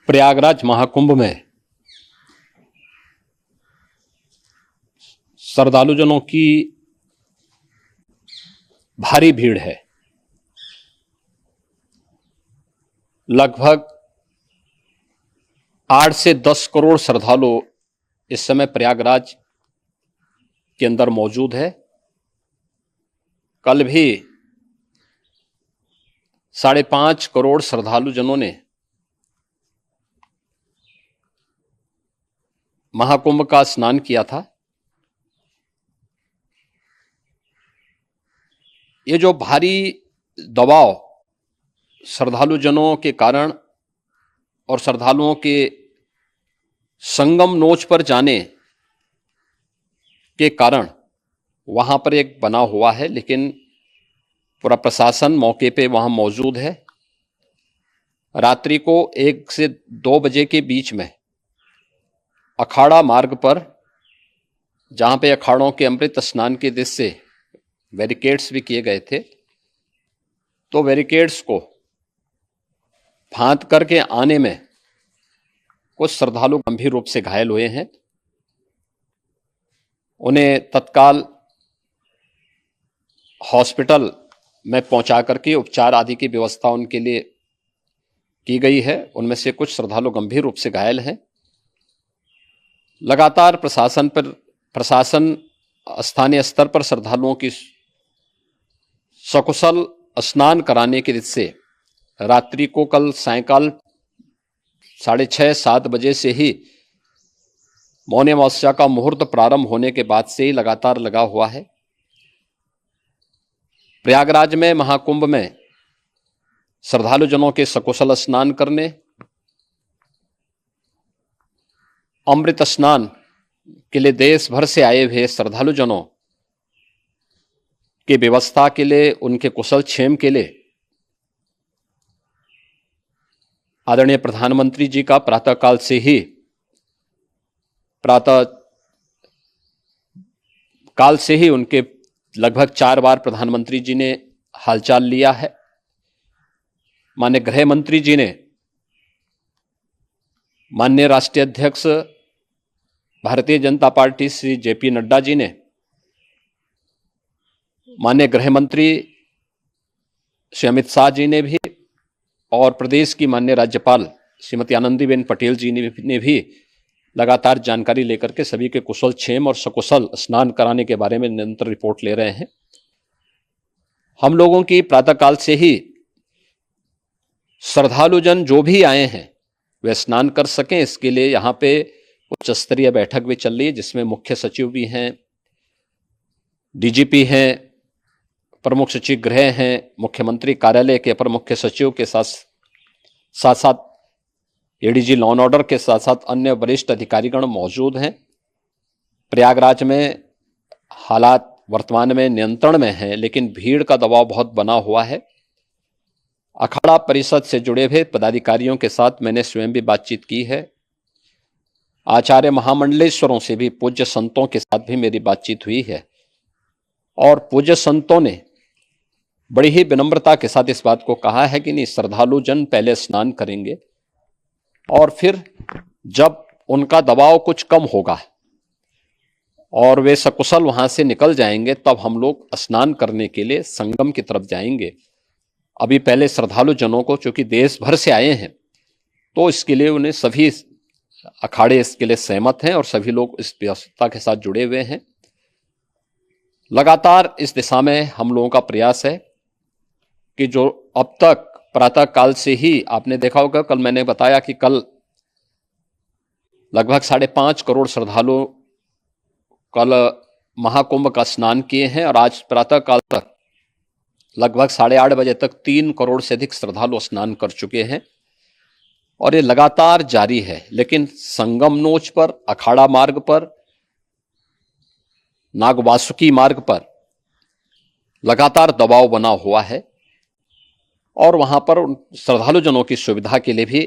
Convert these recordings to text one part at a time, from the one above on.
प्रयागराज महाकुंभ में श्रद्धालुजनों की भारी भीड़ है। लगभग 8 से 10 करोड़ श्रद्धालु इस समय प्रयागराज के अंदर मौजूद है। कल भी 5.5 करोड़ श्रद्धालुजनों ने महाकुंभ का स्नान किया था। ये जो भारी दबाव श्रद्धालुजनों के कारण और श्रद्धालुओं के संगम नोच पर जाने के कारण वहां पर एक बना हुआ है, लेकिन पूरा प्रशासन मौके पे वहां मौजूद है। रात्रि को 1 से 2 बजे के बीच में अखाड़ा मार्ग पर, जहां पे अखाड़ों के अमृत स्नान के दृश्य से बैरिकेड्स भी किए गए थे, तो बैरिकेड्स को फांद करके आने में कुछ श्रद्धालु गंभीर रूप से घायल हुए हैं। उन्हें तत्काल हॉस्पिटल में पहुंचा करके उपचार आदि की व्यवस्था उनके लिए की गई है। उनमें से कुछ श्रद्धालु गंभीर रूप से घायल हैं। लगातार प्रशासन स्थानीय स्तर पर श्रद्धालुओं की सकुशल स्नान कराने के दृष्टि से रात्रि को कल सायंकाल 6:30-7 बजे से ही मौनी अमावस्या का मुहूर्त प्रारंभ होने के बाद से ही लगातार लगा हुआ है। प्रयागराज में महाकुंभ में श्रद्धालुजनों के सकुशल स्नान करने, अमृत स्नान के लिए देश भर से आए हुए श्रद्धालुजनों की व्यवस्था के लिए, उनके कुशल क्षेम के लिए आदरणीय प्रधानमंत्री जी का प्रातःकाल से ही उनके लगभग 4 बार प्रधानमंत्री जी ने हालचाल लिया है। माननीय गृह मंत्री जी ने, माननीय राष्ट्रीय अध्यक्ष भारतीय जनता पार्टी श्री जेपी नड्डा जी ने, माननीय गृह मंत्री श्री अमित शाह जी ने भी, और प्रदेश की माननीय राज्यपाल श्रीमती आनंदीबेन पटेल जी ने भी लगातार जानकारी लेकर के सभी के कुशल क्षेम और सकुशल स्नान कराने के बारे में निरंतर रिपोर्ट ले रहे हैं। हम लोगों की प्रातःकाल से ही श्रद्धालुजन जो भी आए हैं वे स्नान कर सकें, इसके लिए यहाँ पे उच्च स्तरीय बैठक भी चल रही है, जिसमें मुख्य सचिव भी हैं, डीजीपी हैं, प्रमुख सचिव गृह हैं, मुख्यमंत्री कार्यालय के अपर मुख्य सचिव के साथ साथ एडीजी लॉ एंड ऑर्डर के साथ साथ अन्य वरिष्ठ अधिकारीगण मौजूद हैं। प्रयागराज में हालात वर्तमान में नियंत्रण में हैं, लेकिन भीड़ का दबाव बहुत बना हुआ है। अखाड़ा परिषद से जुड़े हुए पदाधिकारियों के साथ मैंने स्वयं भी बातचीत की है। आचार्य महामंडलेश्वरों से भी, पूज्य संतों के साथ भी मेरी बातचीत हुई है, और पूज्य संतों ने बड़ी ही विनम्रता के साथ इस बात को कहा है कि नहीं, श्रद्धालु जन पहले स्नान करेंगे और फिर जब उनका दबाव कुछ कम होगा और वे सकुशल वहां से निकल जाएंगे, तब हम लोग स्नान करने के लिए संगम की तरफ जाएंगे। अभी पहले श्रद्धालु जनों को, चूंकि देश भर से आए हैं, तो इसके लिए उन्हें सभी अखाड़े इसके लिए सहमत हैं और सभी लोग इस व्यवस्था के साथ जुड़े हुए हैं। लगातार इस दिशा में हम लोगों का प्रयास है कि जो अब तक प्रातः काल से ही आपने देखा होगा, कल मैंने बताया कि कल लगभग 5.5 करोड़ श्रद्धालु कल महाकुंभ का स्नान किए हैं, और आज प्रातः काल तक लगभग 8:30 बजे तक 3 करोड़ से अधिक श्रद्धालु स्नान कर चुके हैं, और ये लगातार जारी है। लेकिन संगम नोच पर, अखाड़ा मार्ग पर, नागवासुकी मार्ग पर लगातार दबाव बना हुआ है, और वहां पर श्रद्धालुजनों की सुविधा के लिए भी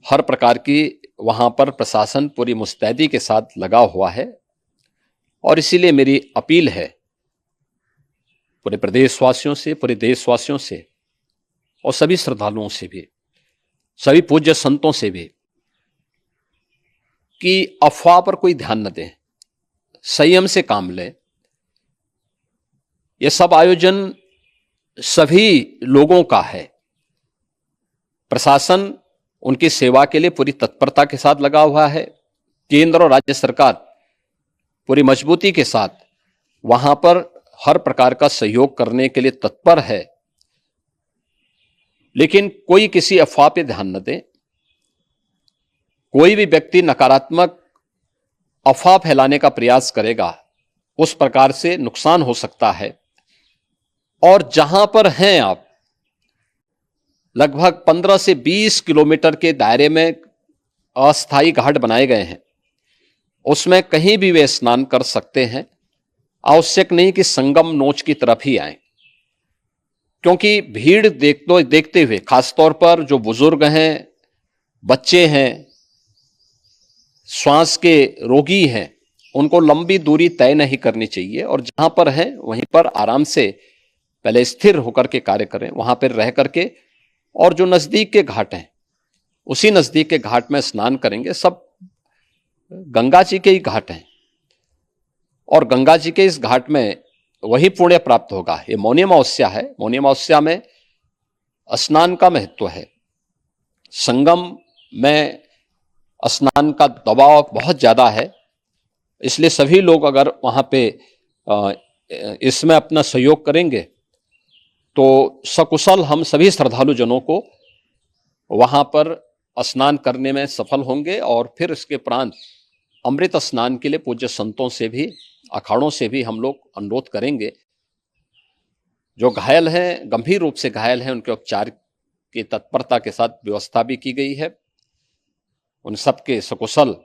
हर प्रकार की वहां पर प्रशासन पूरी मुस्तैदी के साथ लगा हुआ है। और इसीलिए मेरी अपील है पूरे प्रदेशवासियों से, पूरे देशवासियों से और सभी श्रद्धालुओं से भी सभी पूज्य संतों से भी कि अफवाह पर कोई ध्यान न दें, संयम से काम लें। यह सब आयोजन सभी लोगों का है। प्रशासन उनकी सेवा के लिए पूरी तत्परता के साथ लगा हुआ है। केंद्र और राज्य सरकार पूरी मजबूती के साथ वहां पर हर प्रकार का सहयोग करने के लिए तत्पर है। लेकिन कोई किसी अफवाह पे ध्यान न दे। कोई भी व्यक्ति नकारात्मक अफवाह फैलाने का प्रयास करेगा, उस प्रकार से नुकसान हो सकता है। और जहां पर हैं आप, लगभग 15 से 20 किलोमीटर के दायरे में अस्थायी घाट बनाए गए हैं, उसमें कहीं भी वे स्नान कर सकते हैं। आवश्यक नहीं कि संगम नोच की तरफ ही आए, क्योंकि भीड़ देखते हुए, खासतौर पर जो बुजुर्ग हैं, बच्चे हैं, श्वास के रोगी हैं, उनको लंबी दूरी तय नहीं करनी चाहिए। और जहां पर हैं वहीं पर आराम से पहले स्थिर होकर के कार्य करें, वहां पर रह करके। और जो नजदीक के घाट हैं, उसी नजदीक के घाट में स्नान करेंगे। सब गंगा जी के ही घाट हैं और गंगा जी के इस घाट में वही पुण्य प्राप्त होगा। ये मौनी अमावस्या है। मौनी अमावस्या में स्नान का महत्व है। संगम में स्नान का दबाव बहुत ज्यादा है, इसलिए सभी लोग अगर वहां पे इसमें अपना सहयोग करेंगे तो सकुशल हम सभी श्रद्धालु जनों को वहां पर स्नान करने में सफल होंगे। और फिर इसके उपरांत अमृत स्नान के लिए पूज्य संतों से भी, अखाड़ों से भी हम लोग अनुरोध करेंगे। जो घायल हैं, गंभीर रूप से घायल हैं, उनके उपचार की तत्परता के साथ व्यवस्था भी की गई है। उन सबके सकुशल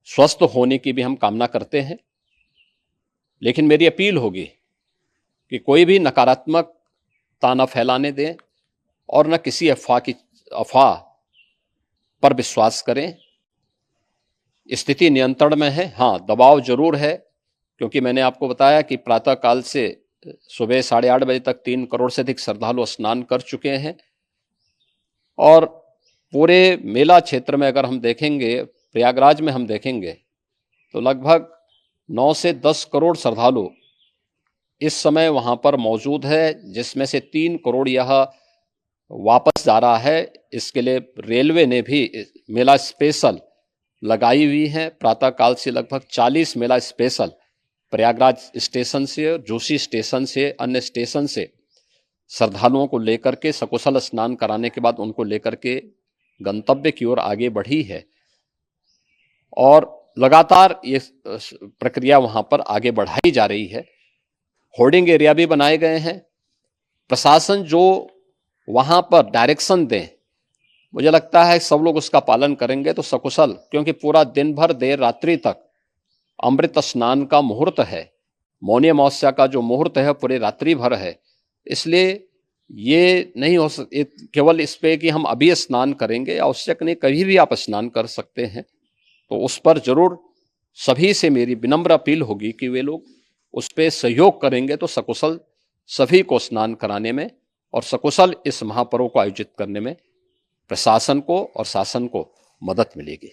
स्वस्थ होने की भी हम कामना करते हैं। लेकिन मेरी अपील होगी कि कोई भी नकारात्मकता न फैलाने दें और न किसी अफवाह पर विश्वास करें। स्थिति नियंत्रण में है। हाँ, दबाव जरूर है, क्योंकि मैंने आपको बताया कि प्रातः काल से सुबह 8:30 बजे तक 3 करोड़ से अधिक श्रद्धालु स्नान कर चुके हैं। और पूरे मेला क्षेत्र में अगर हम देखेंगे, प्रयागराज में हम देखेंगे, तो लगभग 9 से 10 करोड़ श्रद्धालु इस समय वहां पर मौजूद है, जिसमें से 3 करोड़ यह वापस जा रहा है। इसके लिए रेलवे ने भी मेला स्पेशल लगाई हुई है। प्रातः काल से लगभग 40 मेला स्पेशल प्रयागराज स्टेशन से, जोशी स्टेशन से, अन्य स्टेशन से श्रद्धालुओं को लेकर के सकुशल स्नान कराने के बाद उनको लेकर के गंतव्य की ओर आगे बढ़ी है। और लगातार ये प्रक्रिया वहां पर आगे बढ़ाई जा रही है। होर्डिंग एरिया भी बनाए गए हैं। प्रशासन जो वहां पर डायरेक्शन दें, मुझे लगता है सब लोग उसका पालन करेंगे तो सकुशल, क्योंकि पूरा दिन भर देर रात्रि तक अमृत स्नान का मुहूर्त है। मौनी अमावस्या का जो मुहूर्त है पूरे रात्रि भर है। इसलिए ये नहीं हो केवल इस पे कि हम अभी स्नान करेंगे, आवश्यक नहीं, कभी भी आप स्नान कर सकते हैं। तो उस पर जरूर सभी से मेरी विनम्र अपील होगी कि वे लोग उस पर सहयोग करेंगे तो सकुशल सभी को स्नान कराने में और सकुशल इस महापर्व को आयोजित करने में प्रशासन को और शासन को मदद मिलेगी।